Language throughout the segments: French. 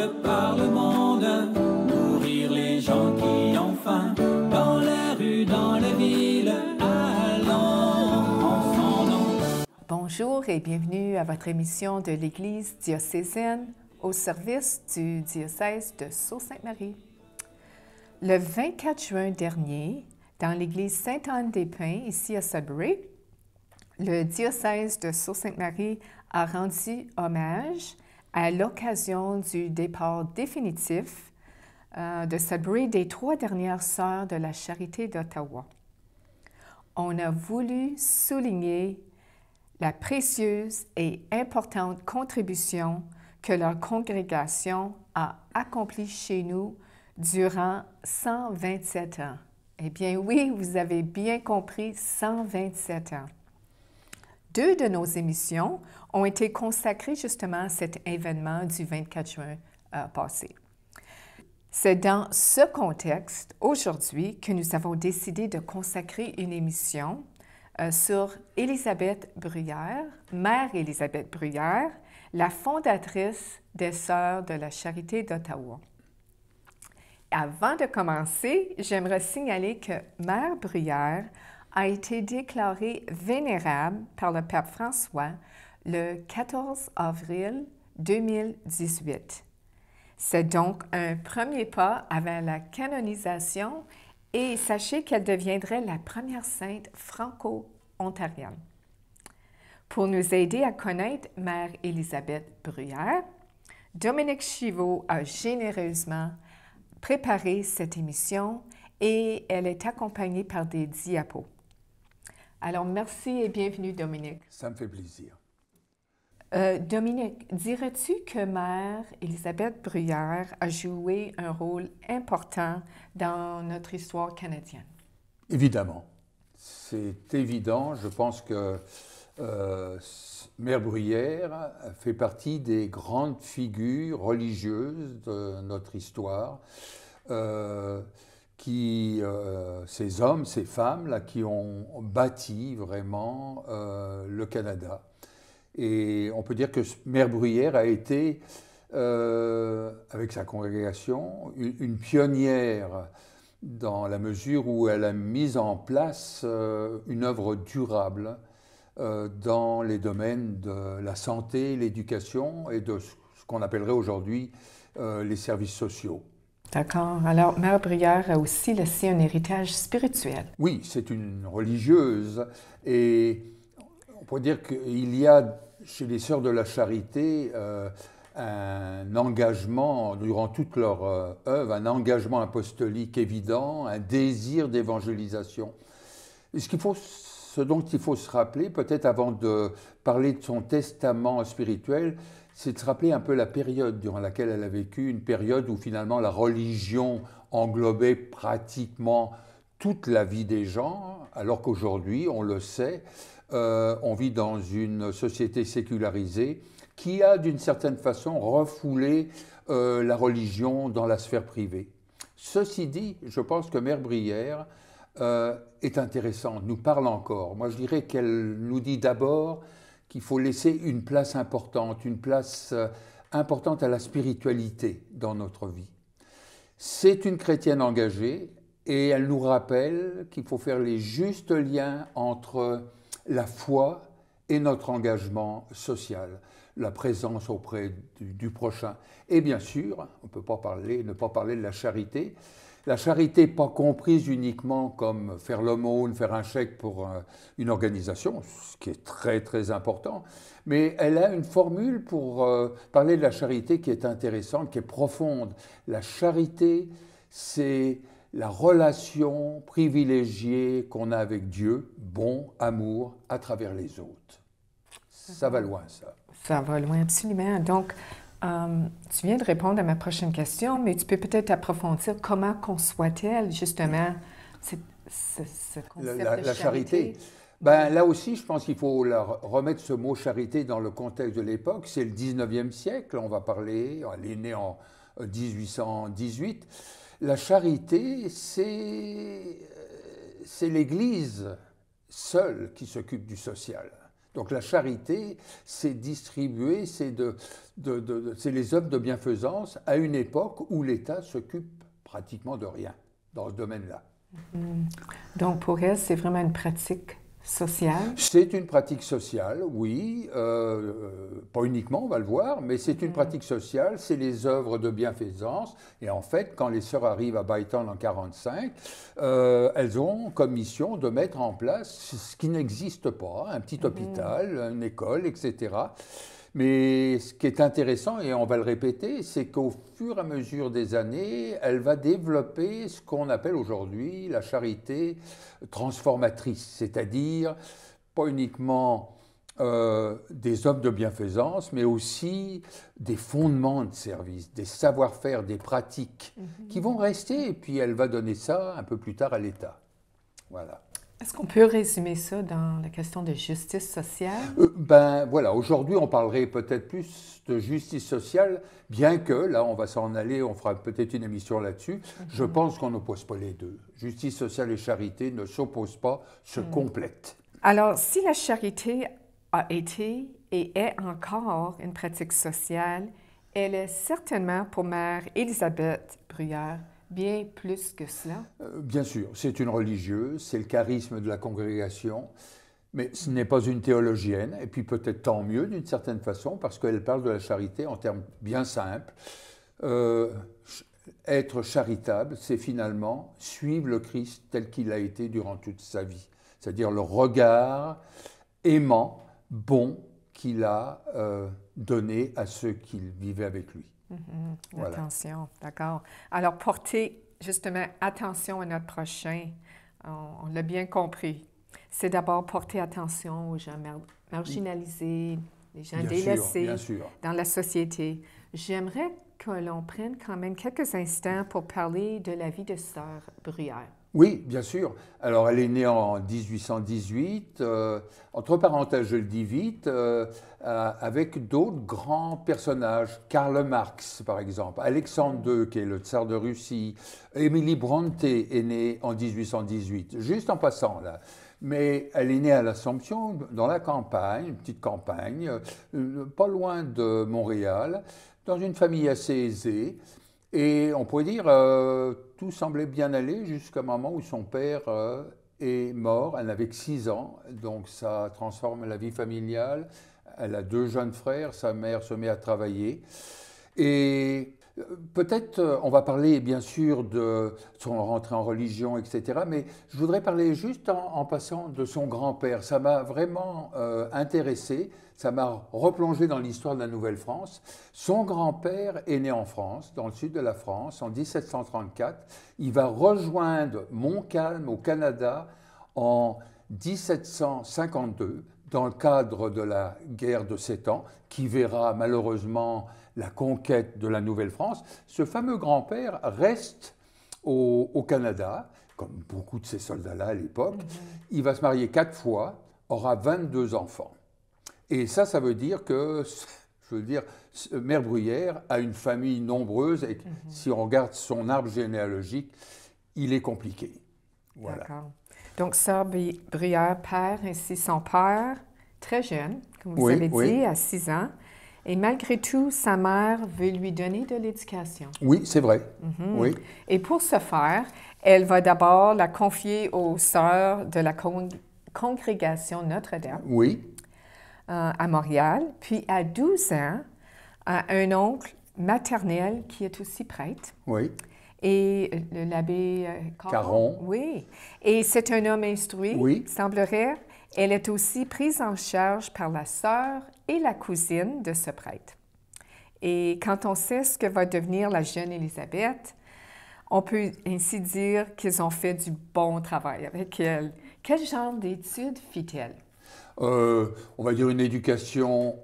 de par le monde, nourrir les gens qui ont faim, dans les rues, dans les villes, allons en son nom. Bonjour et bienvenue à votre émission de l'Église diocésaine au service du diocèse de Sault-Sainte-Marie. Le 24 juin dernier, dans l'église Sainte-Anne-des-Pins, ici à Sudbury, le diocèse de Sault-Sainte-Marie a rendu hommage à l'occasion du départ définitif de Sudbury des 3 dernières sœurs de la Charité d'Ottawa. On a voulu souligner la précieuse et importante contribution que leur congrégation a accomplie chez nous durant 127 ans. Eh bien oui, vous avez bien compris, 127 ans. 2 de nos émissions ont été consacrées justement à cet événement du 24 juin passé. C'est dans ce contexte, aujourd'hui, que nous avons décidé de consacrer une émission sur Élisabeth Bruyère, Mère Élisabeth Bruyère, la fondatrice des Sœurs de la Charité d'Ottawa. Avant de commencer, j'aimerais signaler que Mère Bruyère a été déclarée vénérable par le pape François le 14 avril 2018. C'est donc un premier pas avant la canonisation et sachez qu'elle deviendrait la première sainte franco-ontarienne. Pour nous aider à connaître Mère Élisabeth Bruyère, Dominique Chivot a généreusement préparé cette émission et elle est accompagnée par des diapos. Alors, merci et bienvenue, Dominique. Ça me fait plaisir. Dominique, dirais-tu que Mère Élisabeth Bruyère a joué un rôle important dans notre histoire canadienne? Évidemment. C'est évident. Je pense que Mère Bruyère fait partie des grandes figures religieuses de notre histoire. Ces hommes, ces femmes là, qui ont bâti vraiment le Canada. Et on peut dire que Mère Bruyère a été, avec sa congrégation, une pionnière dans la mesure où elle a mis en place une œuvre durable dans les domaines de la santé, l'éducation et de ce qu'on appellerait aujourd'hui les services sociaux. D'accord. Alors, Mère Bruyère a aussi laissé un héritage spirituel. Oui, c'est une religieuse et on pourrait dire qu'il y a chez les Sœurs de la Charité un engagement, durant toute leur œuvre, un engagement apostolique évident, un désir d'évangélisation. Ce dont il faut se rappeler, peut-être avant de parler de son testament spirituel, c'est de se rappeler un peu la période durant laquelle elle a vécu, une période où finalement la religion englobait pratiquement toute la vie des gens, alors qu'aujourd'hui, on le sait, on vit dans une société sécularisée qui a d'une certaine façon refoulé la religion dans la sphère privée. Ceci dit, je pense que Mère Bruyère est intéressante, nous parle encore. Moi, je dirais qu'elle nous dit d'abord qu'il faut laisser une place importante à la spiritualité dans notre vie. C'est une chrétienne engagée et elle nous rappelle qu'il faut faire les justes liens entre la foi et notre engagement social, la présence auprès du prochain. Et bien sûr, on ne peut ne pas parler de la charité. La charité pas comprise uniquement comme faire l'aumône, faire un chèque pour une organisation, ce qui est très très important, mais elle a une formule pour parler de la charité qui est intéressante, qui est profonde. La charité, c'est la relation privilégiée qu'on a avec Dieu, bon amour à travers les autres. Ça va loin, ça. Ça va loin, absolument. Donc, tu viens de répondre à ma prochaine question, mais tu peux peut-être approfondir comment conçoit-elle justement ce concept de charité? Ben, là aussi, je pense qu'il faut remettre ce mot charité dans le contexte de l'époque. C'est le 19e siècle, on va parler, elle est née en 1818. La charité, c'est l'Église seule qui s'occupe du social. Donc la charité, c'est distribuer, c'est les œuvres de bienfaisance à une époque où l'État s'occupe pratiquement de rien dans ce domaine-là. Donc pour elle, c'est vraiment une pratique sociale? C'est une pratique sociale, oui, pas uniquement, on va le voir, mais c'est une pratique sociale, c'est les œuvres de bienfaisance. Et en fait, quand les sœurs arrivent à Bytown en 1945, elles ont comme mission de mettre en place ce qui n'existe pas, un petit hôpital, une école, etc. Mais ce qui est intéressant, et on va le répéter, c'est qu'au fur et à mesure des années, elle va développer ce qu'on appelle aujourd'hui la charité transformatrice, c'est-à-dire pas uniquement des œuvres de bienfaisance, mais aussi des fondements de service, des savoir-faire, des pratiques qui vont rester, et puis elle va donner ça un peu plus tard à l'État. Voilà. Est-ce qu'on peut résumer ça dans la question de justice sociale? Ben voilà, aujourd'hui on parlerait peut-être plus de justice sociale, bien que, là on va s'en aller, on fera peut-être une émission là-dessus, je pense qu'on n'oppose pas les deux. Justice sociale et charité ne s'opposent pas, se complètent. Alors, si la charité a été et est encore une pratique sociale, elle est certainement pour Mère Élisabeth Bruyère bien plus que cela. Bien sûr, c'est une religieuse, c'est le charisme de la congrégation, mais ce n'est pas une théologienne, et puis peut-être tant mieux d'une certaine façon, parce qu'elle parle de la charité en termes bien simples. Être charitable, c'est finalement suivre le Christ tel qu'il a été durant toute sa vie, c'est-à-dire le regard aimant, bon qu'il a donné à ceux qui vivaient avec lui. Voilà. Attention, d'accord. Alors, porter justement attention à notre prochain, on l'a bien compris. C'est d'abord porter attention aux gens marginalisés, les gens délaissés dans la société. J'aimerais que l'on prenne quand même quelques instants pour parler de la vie de Sœur Bruyère. Oui, bien sûr. Alors, elle est née en 1818, entre parenthèses, je le dis vite, avec d'autres grands personnages. Karl Marx, par exemple, Alexandre II, qui est le tsar de Russie, Émilie Brontë est née en 1818, juste en passant là. Mais elle est née à l'Assomption, dans la campagne, une petite campagne, pas loin de Montréal, dans une famille assez aisée. Et on pourrait dire, tout semblait bien aller jusqu'à un moment où son père est mort. Elle n'avait que 6 ans, donc ça transforme la vie familiale. Elle a 2 jeunes frères, sa mère se met à travailler. Et peut-être, on va parler bien sûr de son rentrée en religion, etc. Mais je voudrais parler juste en passant de son grand-père. Ça m'a vraiment intéressé. Ça m'a replongé dans l'histoire de la Nouvelle-France. Son grand-père est né en France, dans le sud de la France, en 1734. Il va rejoindre Montcalm au Canada en 1752, dans le cadre de la guerre de 7 ans, qui verra malheureusement la conquête de la Nouvelle-France. Ce fameux grand-père reste au Canada, comme beaucoup de ces soldats-là à l'époque. Il va se marier 4 fois, aura 22 enfants. Et ça veut dire que, Mère Bruyère a une famille nombreuse et si on regarde son arbre généalogique, il est compliqué. Voilà. D'accord. Donc, Sœur Bruyère perd ainsi son père, très jeune, comme vous avez dit, à 6 ans. Et malgré tout, sa mère veut lui donner de l'éducation. Oui, c'est vrai. Oui. Et pour ce faire, elle va d'abord la confier aux sœurs de la congrégation Notre-Dame. Oui. À Montréal, puis à 12 ans, à un oncle maternel qui est aussi prêtre. Oui. Et l'abbé Caron. Oui. Et c'est un homme instruit, semblerait. Elle est aussi prise en charge par la sœur et la cousine de ce prêtre. Et quand on sait ce que va devenir la jeune Élisabeth, on peut ainsi dire qu'ils ont fait du bon travail avec elle. Quel genre d'études fit-elle? On va dire une éducation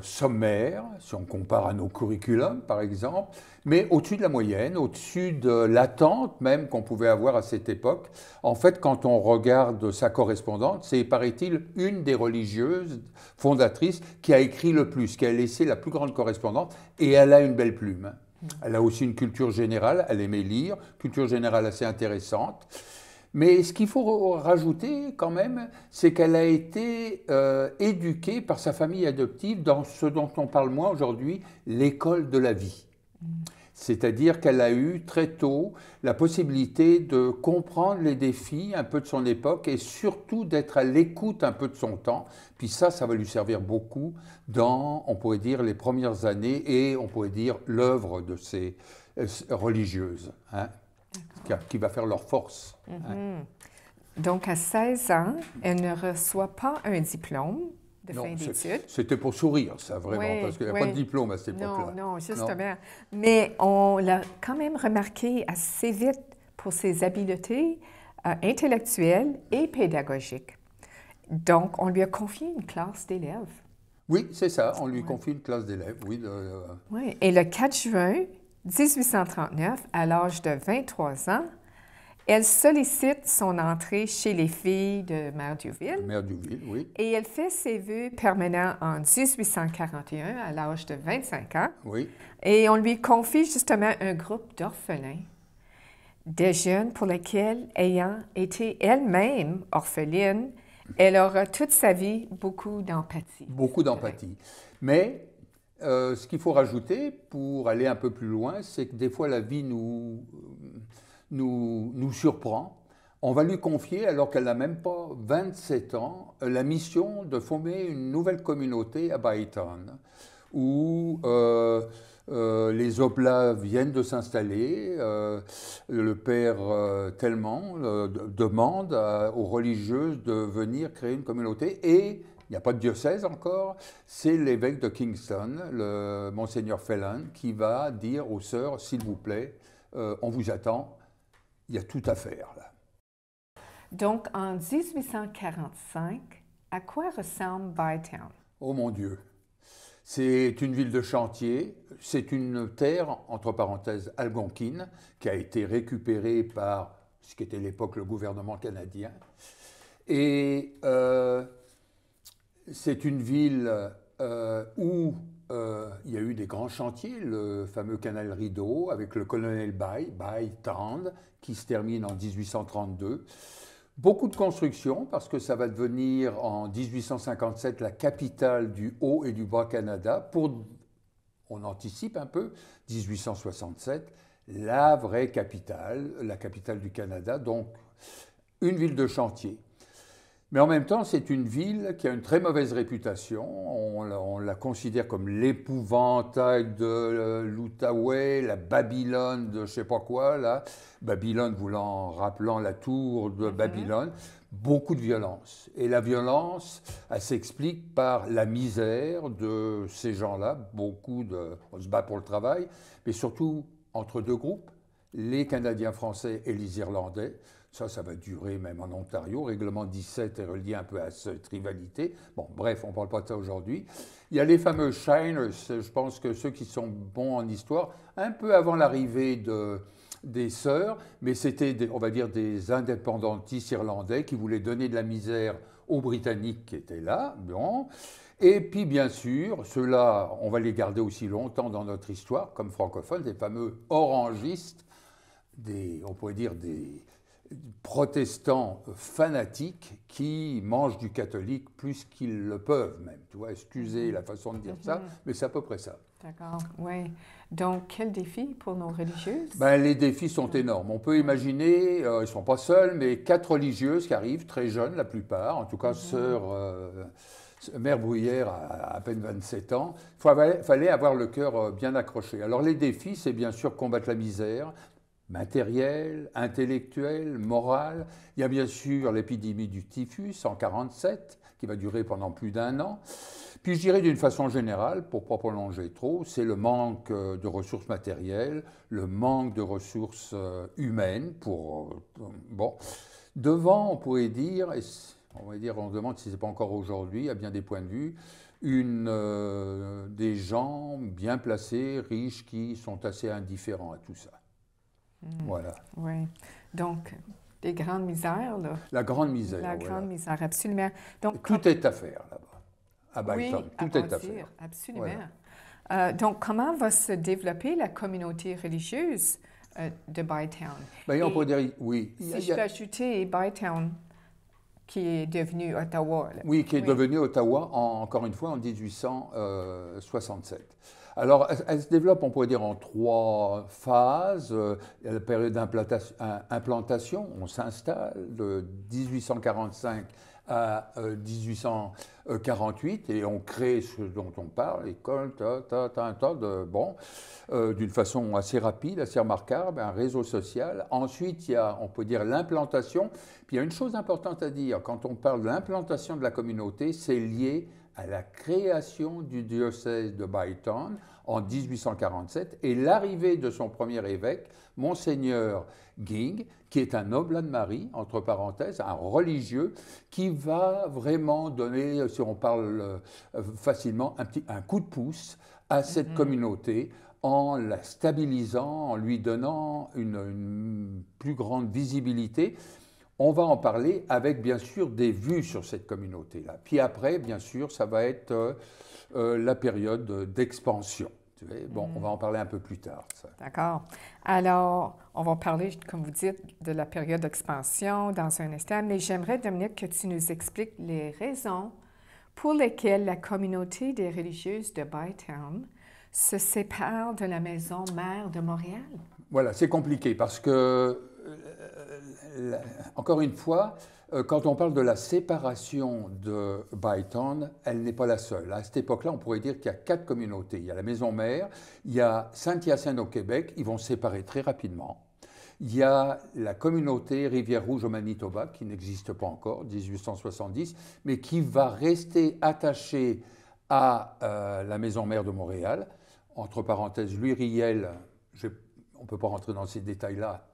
sommaire, si on compare à nos curriculums, par exemple, mais au-dessus de la moyenne, au-dessus de l'attente même qu'on pouvait avoir à cette époque. En fait, quand on regarde sa correspondante, c'est, paraît-il, une des religieuses fondatrices qui a écrit le plus, qui a laissé la plus grande correspondance, et elle a une belle plume. Elle a aussi une culture générale, elle aimait lire, culture générale assez intéressante. Mais ce qu'il faut rajouter quand même, c'est qu'elle a été éduquée par sa famille adoptive dans ce dont on parle moins aujourd'hui, l'école de la vie. C'est-à-dire qu'elle a eu très tôt la possibilité de comprendre les défis un peu de son époque et surtout d'être à l'écoute un peu de son temps. Puis ça va lui servir beaucoup dans, on pourrait dire, les premières années et on pourrait dire l'œuvre de ces religieuses, hein, qui va faire leur force. Hein. Donc, à 16 ans, elle ne reçoit pas un diplôme de fin d'études. C'était pour sourire, ça, vraiment, oui, parce qu'il n'y a pas de diplôme à cette époque-là. Non, justement. Mais on l'a quand même remarqué assez vite pour ses habiletés intellectuelles et pédagogiques. Donc, on lui a confié une classe d'élèves. Oui, c'est ça, on lui confie une classe d'élèves, oui. Oui, et le 4 juin 1839, à l'âge de 23 ans, elle sollicite son entrée chez les filles de Mère Duville. Mère Duville, oui. Et elle fait ses vœux permanents en 1841, à l'âge de 25 ans. Oui. Et on lui confie justement un groupe d'orphelins, des jeunes pour lesquels, ayant été elle-même orpheline, elle aura toute sa vie beaucoup d'empathie. Beaucoup d'empathie. Mais ce qu'il faut rajouter pour aller un peu plus loin, c'est que des fois la vie nous surprend. On va lui confier, alors qu'elle n'a même pas 27 ans, la mission de former une nouvelle communauté à Bytown, où les Oblats viennent de s'installer. Le père Tellement demande aux religieuses de venir créer une communauté et il n'y a pas de diocèse encore, c'est l'évêque de Kingston, le monseigneur Phelan, qui va dire aux sœurs, s'il vous plaît, on vous attend, il y a tout à faire là. Donc, en 1845, à quoi ressemble Bytown? Oh mon Dieu! C'est une ville de chantier, c'est une terre, entre parenthèses, algonquine, qui a été récupérée par ce qui était à l'époque le gouvernement canadien. Et c'est une ville où il y a eu des grands chantiers, le fameux canal Rideau avec le colonel Bytown, qui se termine en 1832. Beaucoup de construction, parce que ça va devenir en 1857 la capitale du Haut et du Bas Canada, pour, on anticipe un peu, 1867, la vraie capitale, la capitale du Canada, donc une ville de chantier. Mais en même temps, c'est une ville qui a une très mauvaise réputation. On la considère comme l'épouvantail de l'Outaouais, la Babylone de je ne sais pas quoi, là. Babylone rappelant la tour de Babylone. Beaucoup de violence. Et la violence, elle s'explique par la misère de ces gens-là. On se bat pour le travail, mais surtout entre deux groupes, les Canadiens français et les Irlandais. Ça va durer même en Ontario. Règlement 17 est relié un peu à cette rivalité. Bon, bref, on ne parle pas de ça aujourd'hui. Il y a les fameux Shiners, je pense que ceux qui sont bons en histoire, un peu avant l'arrivée des Sœurs, mais c'était, on va dire, des indépendantistes irlandais qui voulaient donner de la misère aux Britanniques qui étaient là. Bon. Et puis, bien sûr, ceux-là, on va les garder aussi longtemps dans notre histoire, comme francophones, des fameux orangistes, on pourrait dire des protestants fanatiques qui mangent du catholique plus qu'ils le peuvent même. Tu vois, excusez la façon de dire ça, mais c'est à peu près ça. D'accord, oui. Donc, quel défi pour nos religieuses? Ben, les défis sont énormes. On peut imaginer, ils ne sont pas seuls, mais 4 religieuses qui arrivent, très jeunes la plupart, en tout cas sœur Mère Bruyère à peine 27 ans. Il fallait avoir le cœur bien accroché. Alors les défis, c'est bien sûr combattre la misère, matériel, intellectuel, moral. Il y a bien sûr l'épidémie du typhus en 1947, qui va durer pendant plus d'1 an. Puis je dirais d'une façon générale, pour ne pas prolonger trop, c'est le manque de ressources matérielles, le manque de ressources humaines. Bon. Devant, on pourrait dire, on se demande si ce n'est pas encore aujourd'hui, à bien des points de vue, des gens bien placés, riches, qui sont assez indifférents à tout ça. Voilà. Oui. Donc, des grandes misères, là. La grande misère. La grande misère, absolument. Donc, tout est à faire là-bas, à Bytown. Oui, tout est à faire. Absolument. Voilà. Donc, comment va se développer la communauté religieuse de Bytown. Ben, on Et pourrait dire, oui. si je peux ajouter Bytown, qui est devenu Ottawa. Là. Oui, qui est devenu Ottawa, encore une fois, en 1867. Alors, elle se développe, on pourrait dire, en 3 phases. Il y a la période d'implantation, on s'installe de 1845 à 1848 et on crée ce dont on parle, l'école, d'une façon assez rapide, assez remarquable, un réseau social. Ensuite, il y a, on peut dire, l'implantation. Puis il y a une chose importante à dire, quand on parle de l'implantation de la communauté, c'est lié à la création du diocèse de Bytown en 1847 et l'arrivée de son premier évêque, Monseigneur Ging, qui est un oblat de Marie, entre parenthèses, un religieux, qui va vraiment donner, si on parle facilement, un coup de pouce à cette communauté en la stabilisant, en lui donnant une plus grande visibilité. On va en parler avec, bien sûr, des vues sur cette communauté-là. Puis après, bien sûr, ça va être la période d'expansion. Bon, on va en parler un peu plus tard. D'accord. Alors, on va parler, comme vous dites, de la période d'expansion dans un instant, mais j'aimerais, Dominique, que tu nous expliques les raisons pour lesquelles la communauté des religieuses de Bytown se sépare de la maison mère de Montréal. Voilà, c'est compliqué parce que, encore une fois, quand on parle de la séparation de Bytown, elle n'est pas la seule. À cette époque-là, on pourrait dire qu'il y a 4 communautés. Il y a la maison mère, il y a Saint-Hyacinthe au Québec, ils vont se séparer très rapidement. Il y a la communauté Rivière-Rouge au Manitoba, qui n'existe pas encore, 1870, mais qui va rester attachée à la maison mère de Montréal. Entre parenthèses, Louis Riel, on ne peut pas rentrer dans ces détails-là,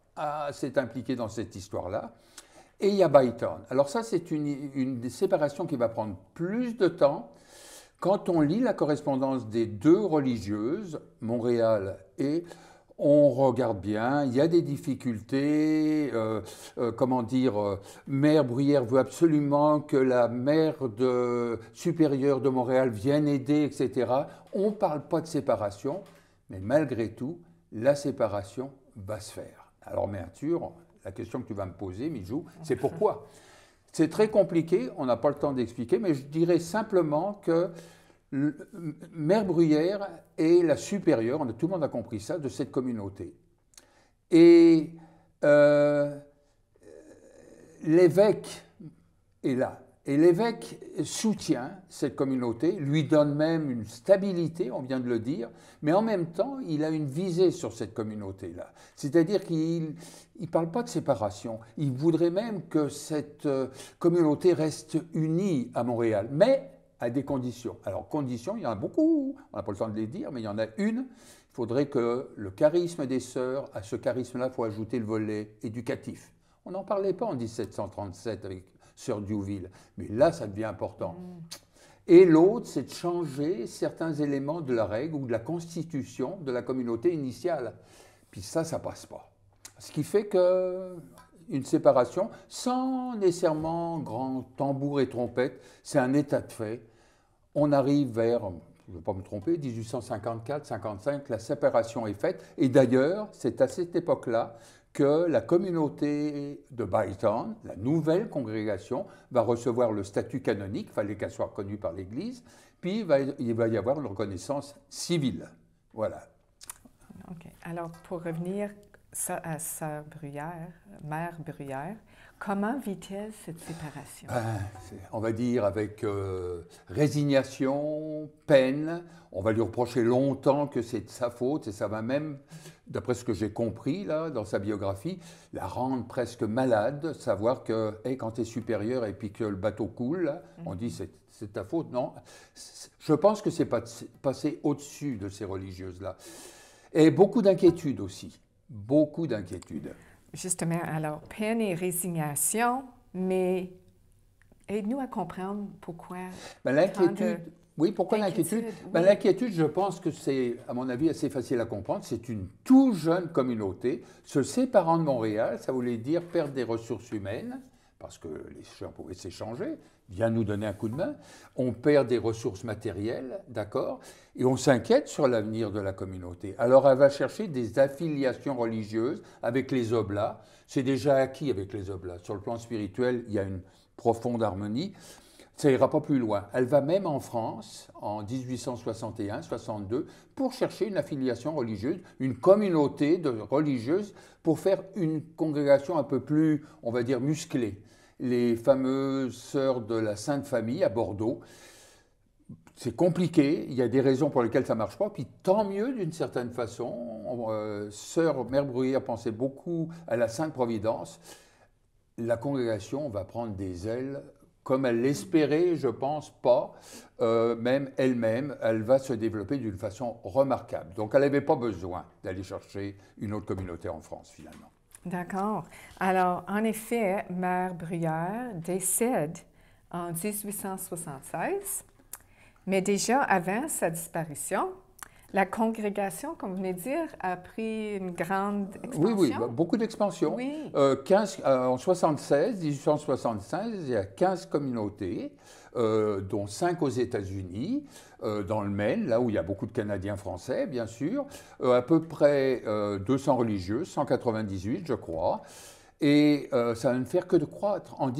s'est impliqué dans cette histoire-là. Et il y a Bytown. Alors ça, c'est une séparation qui va prendre plus de temps. Quand on lit la correspondance des 2 religieuses, Montréal et on regarde bien, il y a des difficultés, Mère Bruyère veut absolument que la mère supérieure de Montréal vienne aider, etc. On ne parle pas de séparation, mais malgré tout, la séparation va se faire. Alors bien sûr, la question que tu vas me poser, Mijou, c'est pourquoi? C'est très compliqué, on n'a pas le temps d'expliquer, mais je dirais simplement que Mère Bruyère est la supérieure, tout le monde a compris ça, de cette communauté. Et l'évêque est là. Et l'évêque soutient cette communauté, lui donne même une stabilité, on vient de le dire, mais en même temps, il a une visée sur cette communauté-là. C'est-à-dire qu'il ne parle pas de séparation. Il voudrait même que cette communauté reste unie à Montréal, mais à des conditions. Alors, conditions, il y en a beaucoup, on n'a pas le temps de les dire, mais il y en a une. Il faudrait que le charisme des sœurs, à ce charisme-là, il faut ajouter le volet éducatif. On n'en parlait pas en 1737 avec Sœur Diouville, mais là, ça devient important. Et l'autre, c'est de changer certains éléments de la règle ou de la constitution de la communauté initiale. Puis ça passe pas. Ce qui fait qu'une séparation, sans nécessairement grand tambour et trompette, c'est un état de fait. On arrive vers, je ne vais pas me tromper, 1854-55, la séparation est faite. Et d'ailleurs, c'est à cette époque-là que la communauté de Bytown, la nouvelle congrégation, va recevoir le statut canonique, il fallait qu'elle soit reconnue par l'Église, puis il va y avoir une reconnaissance civile. Voilà. OK. Alors, pour revenir à Sœur Bruyère, Mère Bruyère, comment vit-elle cette séparation? On va dire avec résignation, peine. On va lui reprocher longtemps que c'est de sa faute, et ça va même, d'après ce que j'ai compris là, dans sa biographie, la rendre presque malade, savoir que quand tu es supérieur et puis que le bateau coule, là, on dit c'est ta faute. Non, je pense que c'est passé au-dessus de ces religieuses-là. Et beaucoup d'inquiétude aussi, beaucoup d'inquiétude. Justement, alors, peine et résignation, mais aide-nous à comprendre pourquoi. L'inquiétude, oui, pourquoi l'inquiétude? Oui. L'inquiétude, je pense que c'est, à mon avis, assez facile à comprendre. C'est une toute jeune communauté. Se séparant de Montréal, ça voulait dire perdre des ressources humaines, parce que les gens pouvaient s'échanger. vient nous donner un coup de main, on perd des ressources matérielles, d'accord, et on s'inquiète sur l'avenir de la communauté. Alors elle va chercher des affiliations religieuses avec les Oblats. C'est déjà acquis avec les Oblats. Sur le plan spirituel, il y a une profonde harmonie. Ça ira pas plus loin. Elle va même en France, en 1861-62, pour chercher une affiliation religieuse, une communauté de religieuses, pour faire une congrégation un peu plus, on va dire, musclée. Les fameuses sœurs de la Sainte Famille à Bordeaux. C'est compliqué, il y a des raisons pour lesquelles ça ne marche pas, puis tant mieux d'une certaine façon. Sœur Mère Bruyère pensait beaucoup à la Sainte Providence. La congrégation va prendre des ailes comme elle l'espérait, je pense pas, même elle-même, elle va se développer d'une façon remarquable. Donc elle n'avait pas besoin d'aller chercher une autre communauté en France, finalement. D'accord. Alors, en effet, Mère Bruyère décède en 1876, mais déjà avant sa disparition, la congrégation, comme vous venez de dire, a pris une grande expansion. Oui, beaucoup d'expansion. Oui. En 1876, il y a 15 communautés, dont 5 aux États-Unis, dans le Maine, là où il y a beaucoup de Canadiens français, bien sûr, à peu près 200 religieuses, 198, je crois. Et ça va ne faire que de croître. En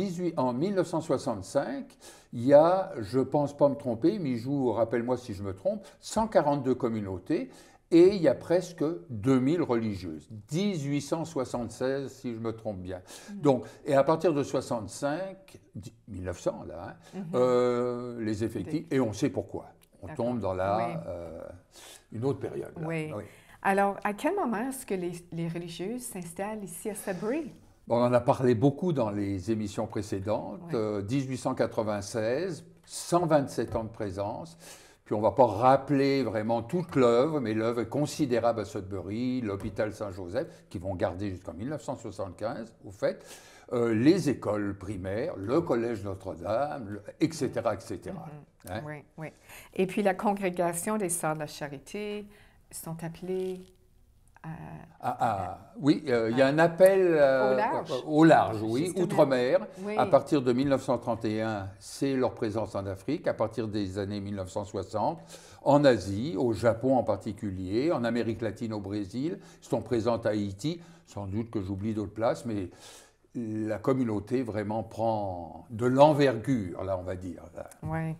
1965, il y a, je ne pense pas me tromper, mais rappelle-moi si je me trompe, 142 communautés et il y a presque 2000 religieuses. 1876, si je me trompe bien. Donc, et à partir de 1900, là, les effectifs, et on sait pourquoi. On tombe dans une autre période. Là. Oui. Alors, à quel moment est-ce que les religieuses s'installent ici à Sudbury? On en a parlé beaucoup dans les émissions précédentes. 1896, 127 ans de présence. Puis on ne va pas rappeler vraiment toute l'œuvre, mais l'œuvre est considérable à Sudbury, l'hôpital Saint-Joseph, qui vont garder jusqu'en 1975, au fait, les écoles primaires, le collège Notre-Dame, etc., etc. Hein? Oui. Et puis la congrégation des Sœurs de la Charité sont appelées... Oui, il y a un appel au large, oui, justement. outre-mer. Oui. À partir de 1931, c'est leur présence en Afrique. À partir des années 1960, en Asie, au Japon en particulier, en Amérique latine, au Brésil, ils sont présentes à Haïti. Sans doute que j'oublie d'autres places, mais la communauté vraiment prend de l'envergure, là, on va dire. Oui.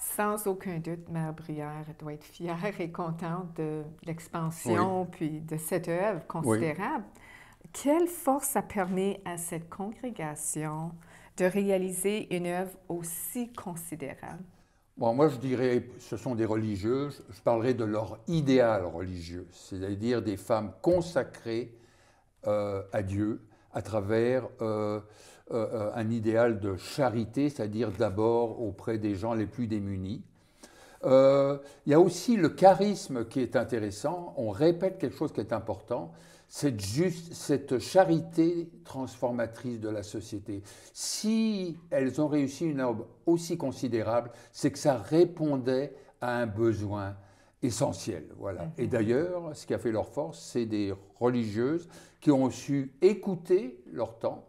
Sans aucun doute, Mère Bruyère doit être fière et contente de l'expansion puis de cette œuvre considérable. Oui. Quelle force a permis à cette congrégation de réaliser une œuvre aussi considérable? Bon, moi, je dirais, ce sont des religieuses, je parlerai de leur idéal religieux, c'est-à-dire des femmes consacrées à Dieu à travers un idéal de charité, c'est-à-dire d'abord auprès des gens les plus démunis. Il y a aussi le charisme qui est intéressant, on répète quelque chose qui est important, cette charité transformatrice de la société. Si elles ont réussi une œuvre aussi considérable, c'est que ça répondait à un besoin essentiel. Voilà. Et d'ailleurs, ce qui a fait leur force, c'est des religieuses qui ont su écouter leur temps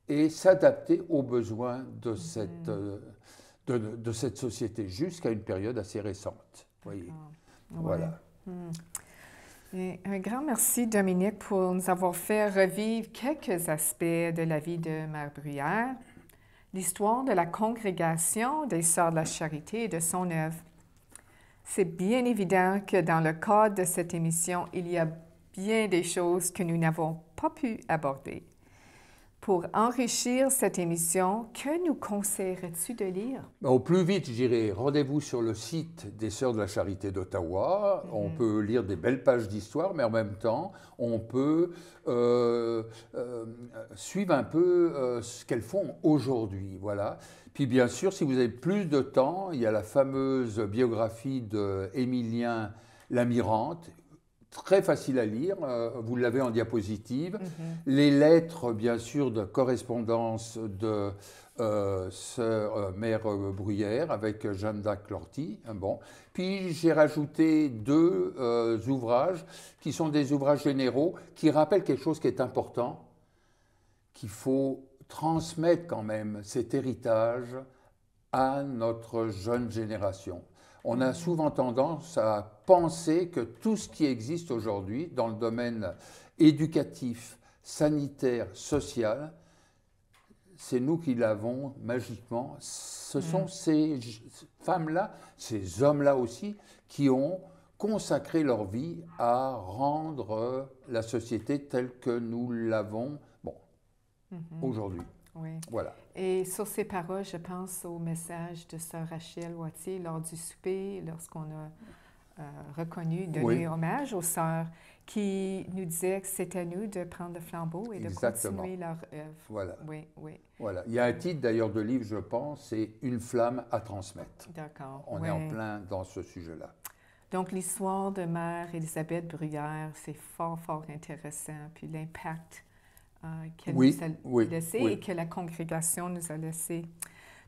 et s'adapter aux besoins de cette société jusqu'à une période assez récente. Voyez. Voilà. Et un grand merci, Dominique, pour nous avoir fait revivre quelques aspects de la vie de Mère Bruyère, l'histoire de la congrégation des Sœurs de la Charité et de son œuvre. C'est bien évident que dans le cadre de cette émission, il y a bien des choses que nous n'avons pas pu aborder. Pour enrichir cette émission, que nous conseillerais-tu de lire? Au plus vite, je dirais, rendez-vous sur le site des Sœurs de la Charité d'Ottawa. On peut lire des belles pages d'histoire, mais en même temps, on peut suivre un peu ce qu'elles font aujourd'hui. Voilà. Puis bien sûr, si vous avez plus de temps, il y a la fameuse biographie d'Émilien Lamirante, très facile à lire, vous l'avez en diapositive. Les lettres, bien sûr, de correspondance de Mère Bruyère avec Jeanne d'Arc Lortie. Bon. Puis j'ai rajouté 2 ouvrages qui sont des ouvrages généraux qui rappellent quelque chose qui est important, qu'il faut transmettre quand même cet héritage à notre jeune génération. On a souvent tendance à penser que tout ce qui existe aujourd'hui dans le domaine éducatif, sanitaire, social, c'est nous qui l'avons magiquement. Ce sont ces femmes-là, ces hommes-là aussi, qui ont consacré leur vie à rendre la société telle que nous l'avons aujourd'hui. Oui. Voilà. Et sur ces paroles, je pense au message de sœur Rachel Wattier lors du souper, lorsqu'on a donné hommage aux sœurs, qui nous disait que c'était à nous de prendre le flambeau et de continuer leur œuvre. Voilà. Oui, oui. Voilà. Il y a un titre d'ailleurs de livre, je pense, c'est « Une flamme à transmettre ». D'accord. On est en plein dans ce sujet-là. Donc, l'histoire de Mère Élisabeth Bruyère, c'est fort, fort intéressant. Puis l'impact qu'elle nous a laissé et que la congrégation nous a laissé.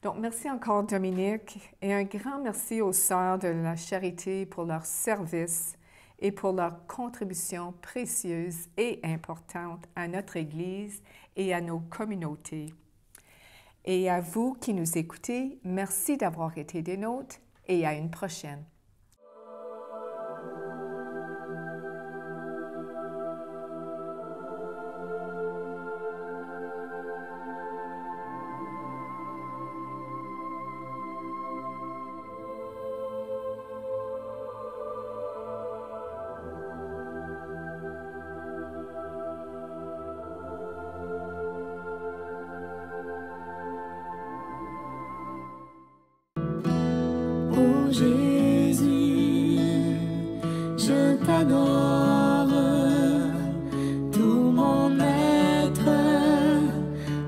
Donc, merci encore, Dominique. Et un grand merci aux sœurs de la Charité pour leur service et pour leur contribution précieuse et importante à notre Église et à nos communautés. Et à vous qui nous écoutez, merci d'avoir été des nôtres et à une prochaine. Oh Jésus, je t'adore, tout mon être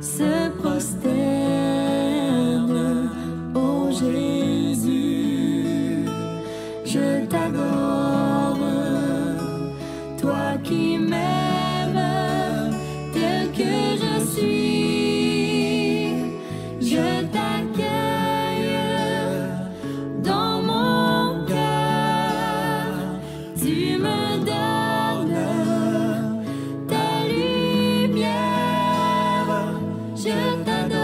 se prosterne. Oh Jésus, je t'adore, toi qui m'aimes tel que je suis, je t'accueille. Je t'adore.